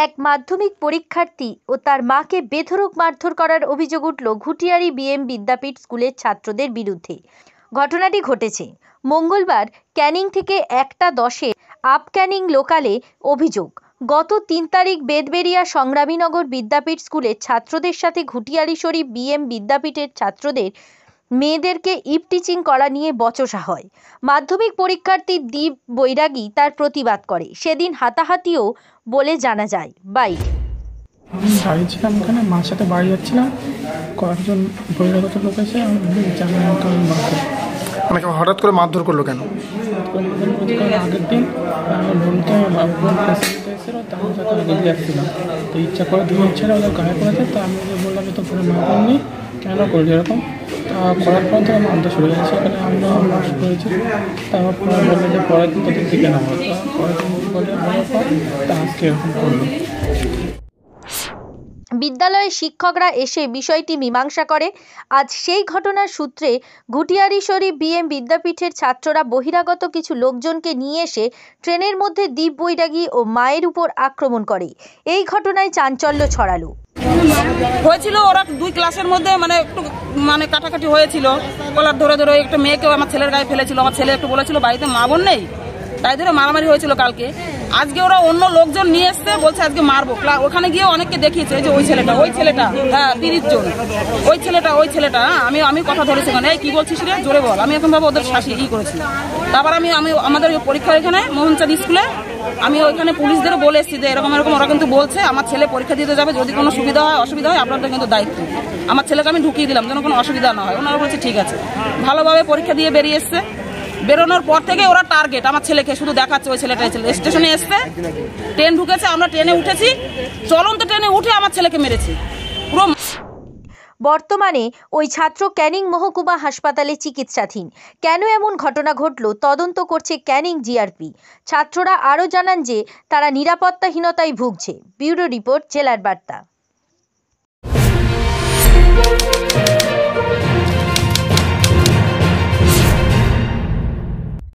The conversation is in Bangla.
এক মাধ্যমিক পরীক্ষার্থী ও তার মাকে বেধড়ক মারধর করার অভিযোগ উঠল ঘুটিয়ারি বিএম বিদ্যাপীঠ স্কুলের ছাত্রদের বিরুদ্ধে। ঘটনাটি ঘটেছে মঙ্গলবার ক্যানিং থেকে 1:10 আপ ক্যানিং লোকালে। অভিযোগ, গত 3 তারিখ বেদবেরিয়া সংগ্রামীনগর বিদ্যাপীঠ স্কুলের ছাত্রদের সাথে ঘুটিয়ারি শরীফ বিএম বিদ্যাপীঠের ছাত্রদের মেয়েদেরকে ইভটিচিং করা নিয়ে বচসা হয়। মাধ্যমিক পরীক্ষার্থী দীপ বৈরাগী তার প্রতিবাদ করে। সেদিন হাতাহাতিও বলে জানা যায়। আমি বাড়ি ছিলাম, ওখানে মার সাথে বাড়ি যাচ্ছিলাম, কয়েকজন বহিরাগত লোক এসে আমাকে হঠাৎ করে মারধর করলো কেন? আগের দিন বলতে এসেছিলো, তার সাথে আগে দিয়ে আসছিলাম, তো ইচ্ছা করে দুই ছেলে ওদের গায়ে পড়েছে। তো আমি বললাম তো পরে মারনি, কেন করলি এরকম? তা করার পর তো মারতে শুরু হয়েছে। সেখানে আমরা মাস করেছি। তারপর বললো যে পরের দিন তোদের দিকে নেওয়া, পরের দিন বলার পর তা আজকে এরকম করলো। বিদ্যালয়ের শিক্ষকরা এসে বিষয়টি মীমাংসা করে। আজ সেই ঘটনার সূত্রে ঘুটিয়ারি শরীফ বিএম বিদ্যাপীঠের ছাত্ররা বহিরাগত কিছু লোকজনকে নিয়ে এসে ট্রেনের মধ্যে দীপ বৈরাগী ও মায়ের উপর আক্রমণ করে। এই ঘটনায় চাঞ্চল্য ছড়ালো। হয়েছিল ওরা 2 ক্লাসের মধ্যে একটু কাটাকাটি হয়েছিল। কলার ধরে ধরে একটা মেয়েকেও আমার ছেলের গায়ে ফেলেছিল। আমার ছেলে একটু বলেছিল বাড়িতে মা বোন নেই, তাই ধরে মারামারি হয়েছিল কালকে। আজকে ওরা অন্য লোকজন নিয়ে এসছে, বলছে আজকে মারবো। ওখানে গিয়ে অনেককে দেখিয়েছে, যে ওই ছেলেটা হ্যাঁ 30 জন, ওই ছেলেটা আমি কথা ধরেছি, এই কি বলছিস রে, জোরে বল। আমি এখন ভাবো ওদের শাসি করেছি। তারপর আমি আমাদের পরীক্ষার এখানে মোহনচাঁদ স্কুলে আমি ওইখানে পুলিশদেরও বলে এসেছি যে এরকম ওরা কিন্তু বলছে আমার ছেলে পরীক্ষা দিতে যাবে, যদি কোনো সুবিধা হয় অসুবিধা হয় আপনাদের কিন্তু দায়িত্ব। আমার ছেলেকে আমি ঢুকিয়ে দিলাম যেন কোনো অসুবিধা না হয়। ওনারা বলছে ঠিক আছে। ভালোভাবে পরীক্ষা দিয়ে বেরিয়ে এসছে। বেরোনোর পর থেকে ওরা টার্গেট আমার ছেলেকে শুধু দেখাচ্ছে। ওই ছেলেটা স্টেশনে এসছে, ট্রেন ঢুকেছে, আমরা ট্রেনে উঠেছি, চলন্ত ট্রেনে উঠে আমার ছেলেকে মেরেছি পুরো। বর্তমানে ওই ছাত্র ক্যানিং মহকুমা হাসপাতালে চিকিৎসাধীন। কেন এমন ঘটনা ঘটল তদন্ত করছে ক্যানিং জিআরপি। ছাত্ররা আরও জানান যে তারা নিরাপত্তাহীনতায় ভুগছে। ব্যুরো রিপোর্ট, জেলার বার্তা।